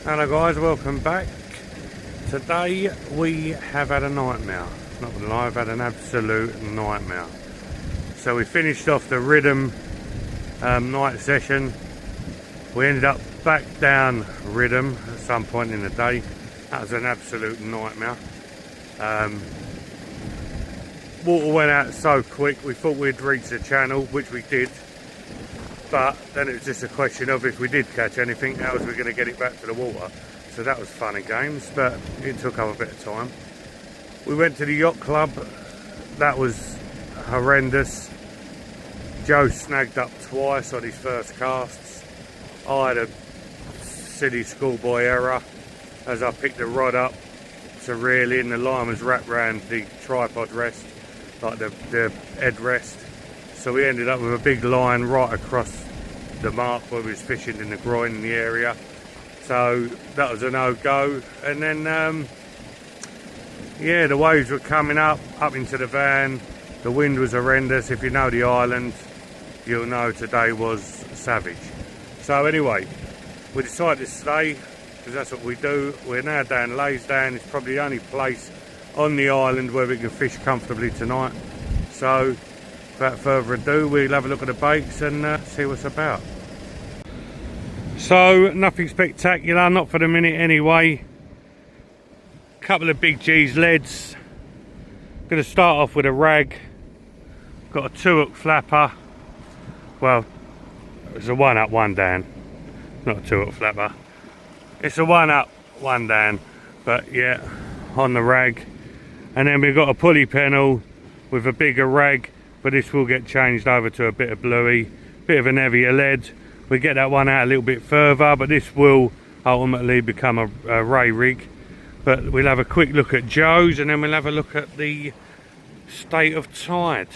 Hello guys, welcome back. Today we have had a nightmare. Not gonna lie, I've had an absolute nightmare. So we finished off the Rhythm night session. We ended up back down Rhythm at some point in the day. That was an absolute nightmare. Water went out so quick, we thought we'd reach the channel, which we did. But then it was just a question of if we did catch anything, how was we going to get it back to the water? So that was fun and games, but it took up a bit of time. We went to the yacht club. That was horrendous. Joe snagged up twice on his first casts. I had a silly schoolboy error as I picked the rod up to reel in. The line was wrapped around the tripod rest, like the headrest. So we ended up with a big line right across the mark where we was fishing in the groin in the area. So that was a no-go. And then, yeah, the waves were coming up into the van. The wind was horrendous. If you know the island, you'll know today was savage. So anyway, we decided to stay because that's what we do. We're now down Laysdown. It's probably the only place on the island where we can fish comfortably tonight. So without further ado, we'll have a look at the baits and see what's about. So nothing spectacular, not for the minute anyway. Couple of big G's leads. Going to start off with a rag. Got a 2-hook flapper. Well, it's a 1 up, 1 down. Not a 2-hook flapper. It's a 1 up, 1 down. But yeah, on the rag. And then we've got a pulley pennel with a bigger rag. But this will get changed over to a bit of bluey, bit of an heavier lead. We get that one out a little bit further, but this will ultimately become a ray rig. But we'll have a quick look at Joe's and then we'll have a look at the state of tide.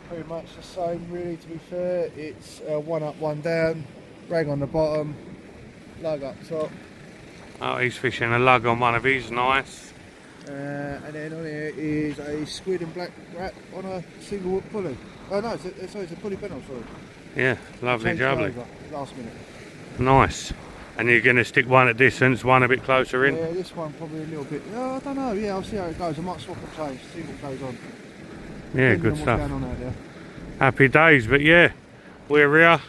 Pretty much the same really, to be fair. It's 1 up, 1 down, rag on the bottom, lug up top. Oh, he's fishing a lug on one of his, nice. And then on here is a squid and black rat on a single hook pulley. Oh no, it's a pulley pennel, sorry. Yeah, lovely jubbly. Last minute. Nice. And you're going to stick one at distance, one a bit closer in? Yeah, this one probably a little bit. I don't know, yeah, I'll see how it goes. I might swap and change, see what goes on. Yeah, Depending good on stuff. what's going on out there. Happy days, but yeah, we're here.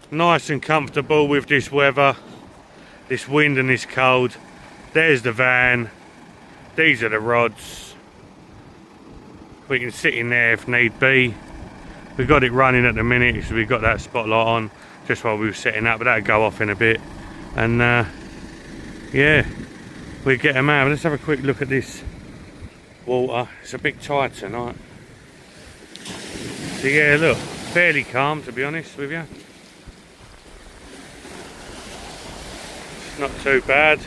Nice and comfortable with this weather, this wind and this cold. There's the van. These are the rods. We can sit in there if need be. We've got it running at the minute, so we've got that spotlight on just while we were setting up, but that'll go off in a bit. And yeah, we get them out. Let's have a quick look at this water. It's a big tide tonight. So yeah, look, fairly calm to be honest with you. Not too bad.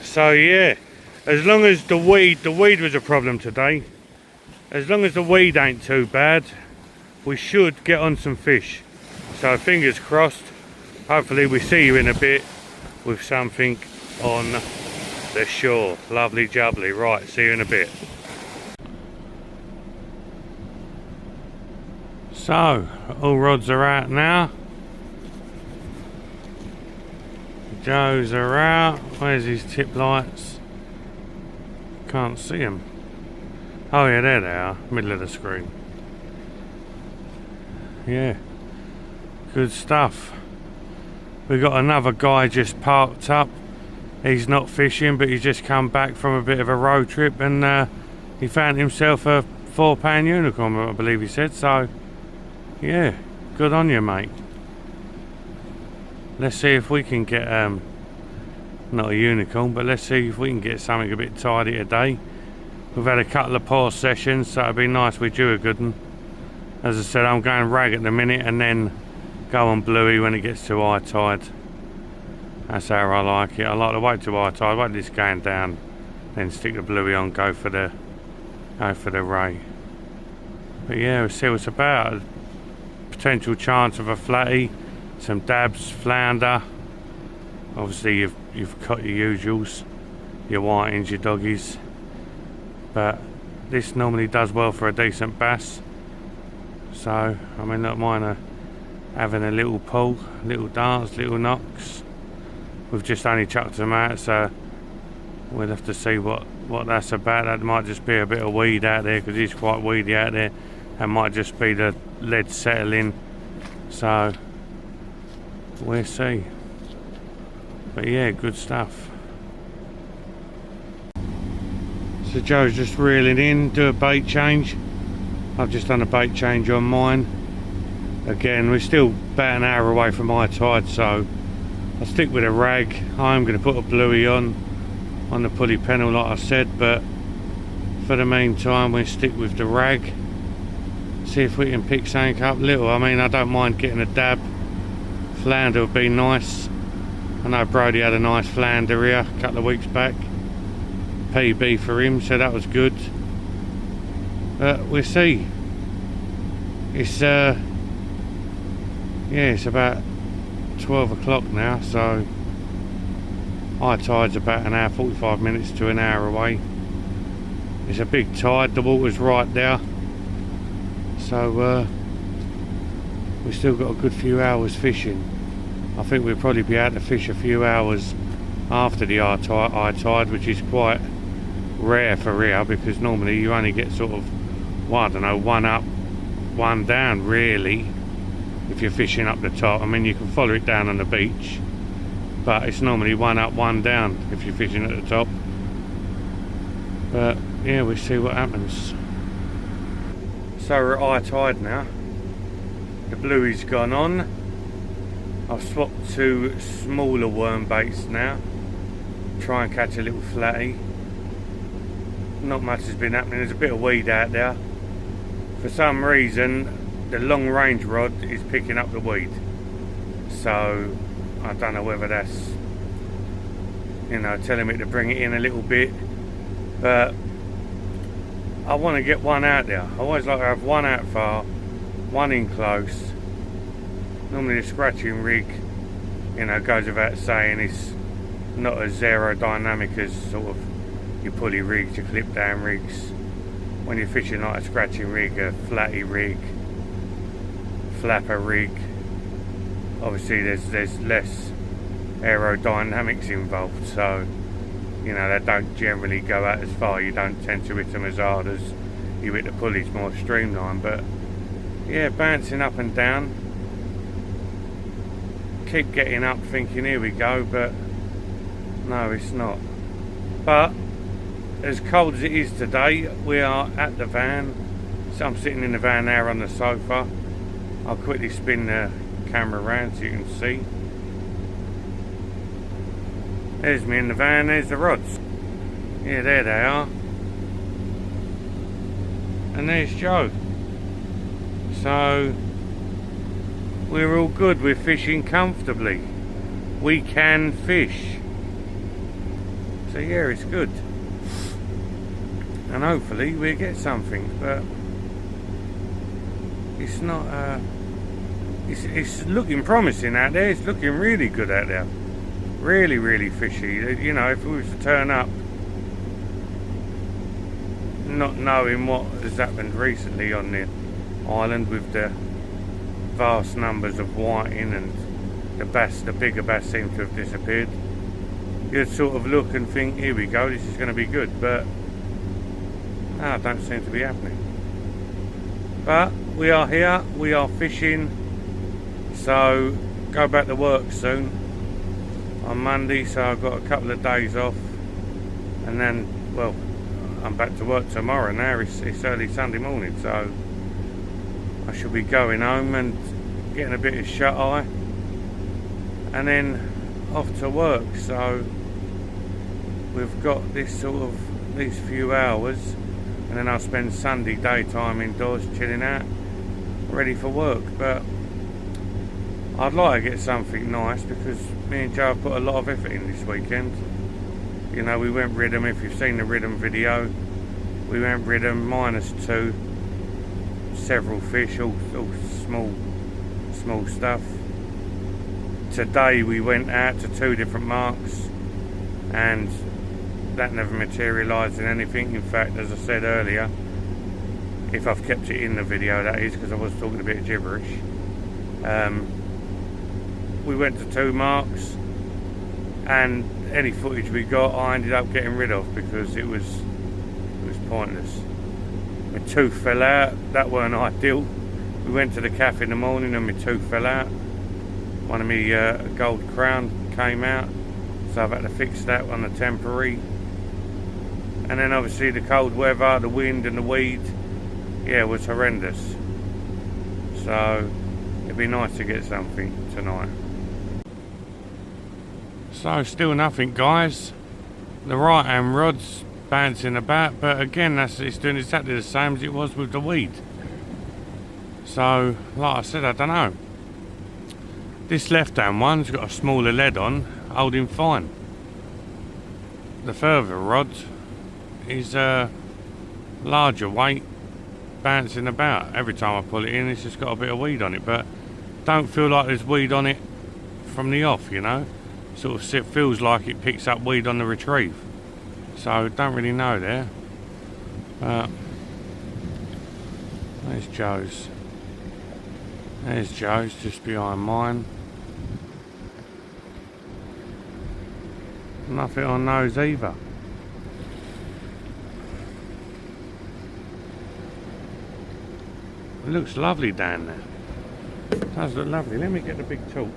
So yeah, as long as the weed was a problem today. As long as the weed ain't too bad, we should get on some fish. So fingers crossed, hopefully we see you in a bit with something on the shore. Lovely jubbly. Right, see you in a bit. So, all rods are out now. Joe's are out. Where's his tip lights? Can't see them. Oh yeah, there they are, middle of the screen. Yeah, good stuff. We got another guy just parked up. He's not fishing, but he's just come back from a bit of a road trip and he found himself a 4-pound unicorn, I believe he said. So yeah, good on you, mate. Let's see if we can get not a unicorn, but let's see if we can get something a bit tidy today. We've had a couple of poor sessions, so it'd be nice we do a good one. As I said, I'm going rag at the minute and then go on bluey when it gets to high tide. That's how I like it. I like to wait till high tide, wait till it's going down, then stick the bluey on, go for the ray. But yeah, we'll see what it's about. Potential chance of a flatty, some dabs, flounder. Obviously you've got your usuals, your whitings, your doggies. But this normally does well for a decent bass. So, I mean, look, mine are having a little pull, little dance, little knocks. We've just only chucked them out, so we'll have to see what that's about. That might just be a bit of weed out there, because it's quite weedy out there. That might just be the lead settling, so we'll see. But yeah, good stuff. So Joe's just reeling in, do a bait change. I've just done a bait change on mine. Again, we're still about an hour away from high tide, so I'll stick with a rag. I'm going to put a bluey on the pulley pennel like I said, but for the meantime we'll stick with the rag. See if we can pick something up little. I mean, I don't mind getting a dab. Flounder would be nice. I know Brody had a nice flounder here a couple of weeks back. PB for him, so that was good. But we'll see. It's yeah, it's about 12 o'clock now, so high tide's about an hour 45 minutes to an hour away. It's a big tide, the water's right there, so we've still got a good few hours fishing. I think we'll probably be able to fish a few hours after the high tide, which is quite rare for here, because normally you only get sort of, well, I don't know, one up, one down really, if you're fishing up the top. I mean, you can follow it down on the beach, but it's normally one up, one down if you're fishing at the top. But yeah, we'll see what happens. So we're at high tide now. The bluey's gone on. I've swapped to smaller worm baits now. Try and catch a little flatty. Not much has been happening. There's a bit of weed out there. For some reason, the long range rod is picking up the weed. So I don't know whether that's, you know, telling me to bring it in a little bit, but I want to get one out there. I always like to have one out far, one in close. Normally the scratching rig, you know, goes without saying, it's not as aerodynamic as sort of your pulley rigs, your clip down rigs. When you're fishing like a scratching rig, a flatty rig, flapper rig, obviously there's less aerodynamics involved, so you know they don't generally go out as far. You don't tend to hit them as hard as you hit the pulleys, more streamlined. But yeah, bouncing up and down, keep getting up thinking here we go, but no, it's not. But as cold as it is today, we are at the van. So I'm sitting in the van now on the sofa. I'll quickly spin the camera around so you can see. There's me in the van, there's the rods. Yeah, there they are. And there's Joe. So we're all good, we're fishing comfortably. We can fish. So yeah, it's good. And hopefully we'll get something, but it's not it's looking promising out there. It's looking really good out there, really fishy. You know, if we was to turn up not knowing what has happened recently on the island with the vast numbers of whiting and the bigger bass seem to have disappeared, you'd sort of look and think, here we go, this is going to be good, but no, it don't seem to be happening. But we are here, we are fishing, so go back to work soon on Monday, so I've got a couple of days off, and then, well, I'm back to work tomorrow now. It's early Sunday morning, so I shall be going home and getting a bit of shut eye, and then off to work. So we've got these few hours, and then I'll spend Sunday daytime indoors chilling out, ready for work. But I'd like to get something nice, because me and Joe have put a lot of effort in this weekend. You know, we went Ridham. If you've seen the Ridham video, we went Ridham -2, several fish, all small stuff. Today we went out to 2 different marks, and that never materialised in anything. In fact, as I said earlier, if I've kept it in the video, that is, because I was talking a bit of gibberish, we went to 2 marks, and any footage we got I ended up getting rid of because it was pointless. My tooth fell out, that weren't ideal. We went to the cafe in the morning and my tooth fell out. One of my gold crown came out, so I've had to fix that on the temporary. And then obviously the cold weather, the wind and the weed, yeah, was horrendous. So it'd be nice to get something tonight. So still nothing, guys. The right hand rod's bouncing about, but again it's doing exactly the same as it was with the weed. So like I said, I don't know. This left hand one's got a smaller lead on, holding fine. The further rod is a larger weight, bouncing about. Every time I pull it in, it's just got a bit of weed on it, but don't feel like there's weed on it from the off, you know. Sort of it feels like it picks up weed on the retrieve. So don't really know there. There's Joe's. There's Joe's just behind mine. Nothing on those either. It looks lovely down there. It does look lovely. Let me get the big torch.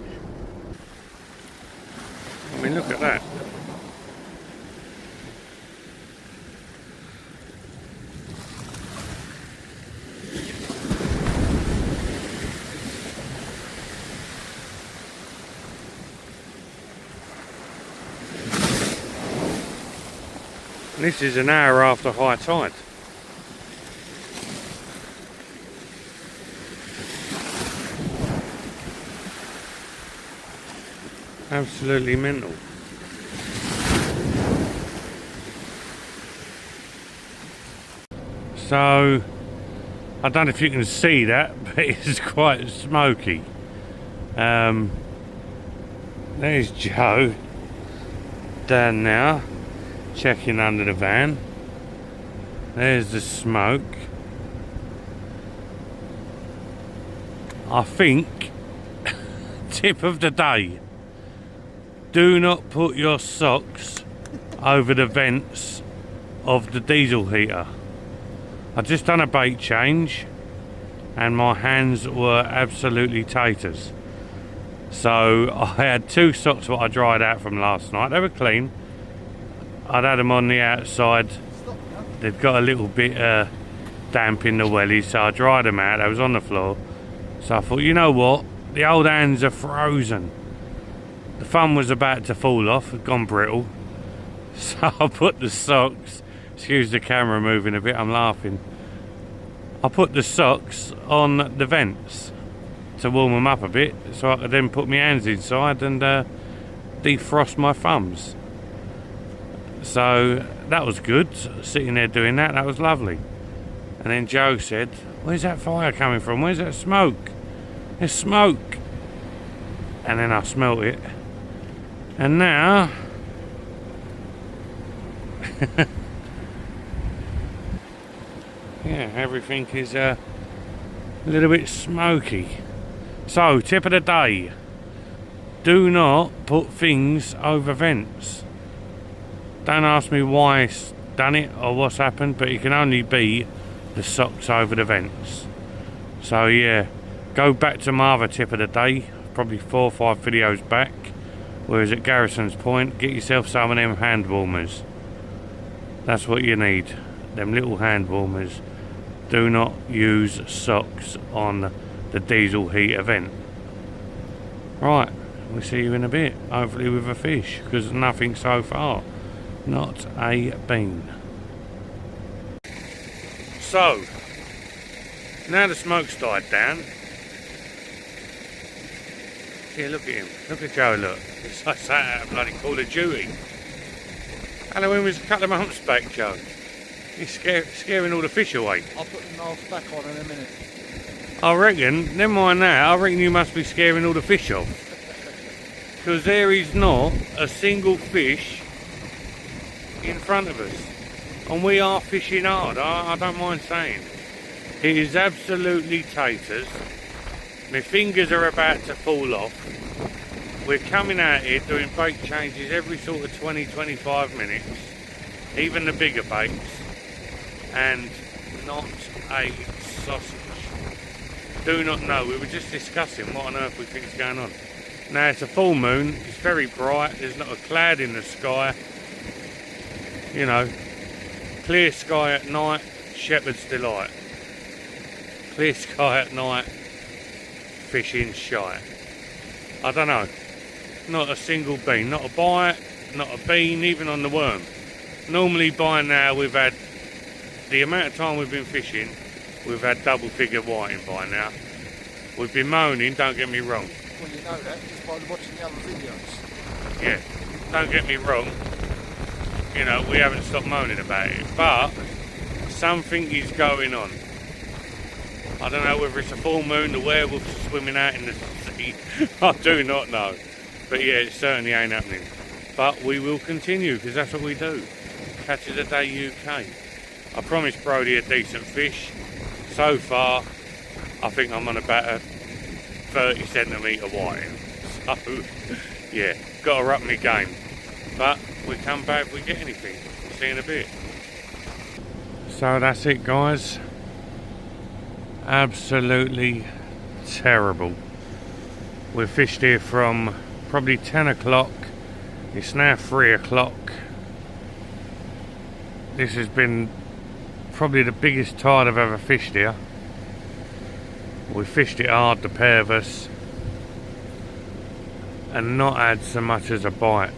I mean, look at that. And this is an hour after high tide. Absolutely mental. So, I don't know if you can see that, but it's quite smoky. There's Joe down now, checking under the van. There's the smoke. I think, tip of the day, do not put your socks over the vents of the diesel heater. I just done a bait change and my hands were absolutely taters. So I had 2 socks that I dried out from last night. They were clean. I'd had them on the outside. They'd got a little bit damp in the wellies, so I dried them out. They was on the floor. So I thought, you know what? The old hands are frozen. The thumb was about to fall off, had gone brittle. So I put the socks, excuse the camera moving a bit, I'm laughing. I put the socks on the vents to warm them up a bit, so I could then put my hands inside and defrost my thumbs. So that was good, sitting there doing that, that was lovely. And then Joe said, where's that fire coming from? Where's that smoke? There's smoke. And then I smelt it. And now, yeah, everything is a little bit smoky. So, tip of the day, do not put things over vents. Don't ask me why it's done it or what's happened, but it can only be the socks over the vents. So yeah, go back to my other tip of the day, probably 4 or 5 videos back, whereas at Garrison's Point, get yourself some of them hand warmers. That's what you need, them little hand warmers. Do not use socks on the diesel heater vent. Right, we'll see you in a bit, hopefully with a fish, because nothing so far. Not a bean. So, now the smoke's died down. Yeah, look at him. Look at Joe, look. It's like that out of bloody Call of Duty. Halloween was a couple of months back, Joe. He's scaring all the fish away. I'll put the mask back on in a minute. I reckon, never mind that, I reckon you must be scaring all the fish off. Because there is not a single fish in front of us. And we are fishing hard, I don't mind saying. It is absolutely taters. My fingers are about to fall off. We're coming out here doing bait changes every sort of 20-25 minutes, even the bigger baits, and not a sausage. Do not know. We were just discussing what on earth we think is going on. Now it's a full moon, it's very bright, there's not a cloud in the sky. You know, clear sky at night, shepherd's delight. Clear sky at night, fishing shy. I don't know. Not a single bean, not a bite, not a bean, even on the worm. Normally by now we've had, the amount of time we've been fishing, we've had double figure whiting by now. We've been moaning, don't get me wrong. Well, you know that just by watching the other videos. Yeah, don't get me wrong. You know, we haven't stopped moaning about it, but something is going on. I don't know whether it's a full moon, the werewolves are swimming out in the sea. I do not know. But yeah, it certainly ain't happening. But we will continue, because that's what we do. Catch of the Day UK. I promised Brody a decent fish. So far, I think I'm on about a 30 centimetre whiting. So, yeah, got to up my game. But we come back if we get anything. See you in a bit. So that's it, guys. Absolutely terrible. We've fished here from probably 10 o'clock. It's now 3 o'clock. This has been probably the biggest tide I've ever fished here. We fished it hard, the pair of us, and not had so much as a bite.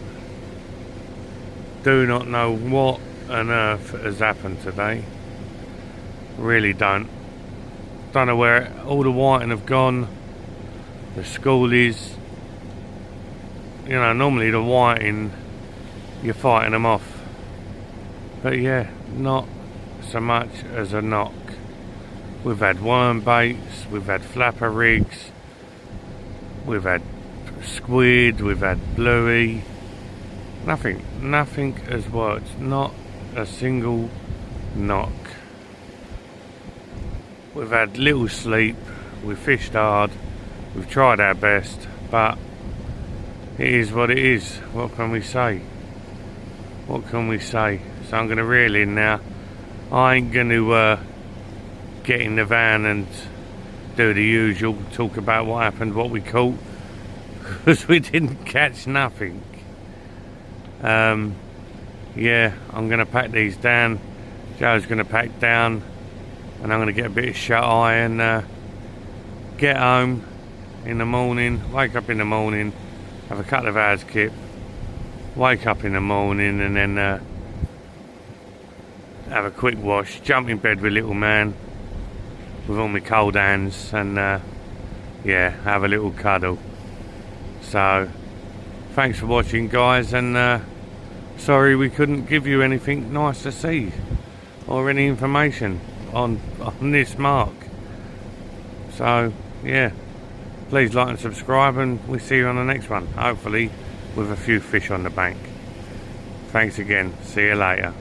Do not know what on earth has happened today. Really don't. Don't know where all the whiting have gone. The schoolies. You know, normally the whiting, you're fighting them off. But yeah, not so much as a knock. We've had worm baits, we've had flapper rigs, we've had squid, we've had bluey. Nothing has worked. Not a single knock. We've had little sleep, we've fished hard, we've tried our best, but it is what it is. What can we say? What can we say? So I'm going to reel in now. I ain't going to get in the van and do the usual, talk about what happened, what we caught, because we didn't catch nothing. Yeah, I'm going to pack these down. Joe's going to pack down, and I'm going to get a bit of shut eye and get home in the morning, wake up in the morning, have a couple of hours kip, wake up in the morning, and then have a quick wash, jump in bed with little man with all my cold hands, and yeah, have a little cuddle. So thanks for watching, guys, and sorry we couldn't give you anything nice to see or any information on this mark. So yeah, please like and subscribe, and we'll see you on the next one, hopefully with a few fish on the bank. Thanks again, see you later.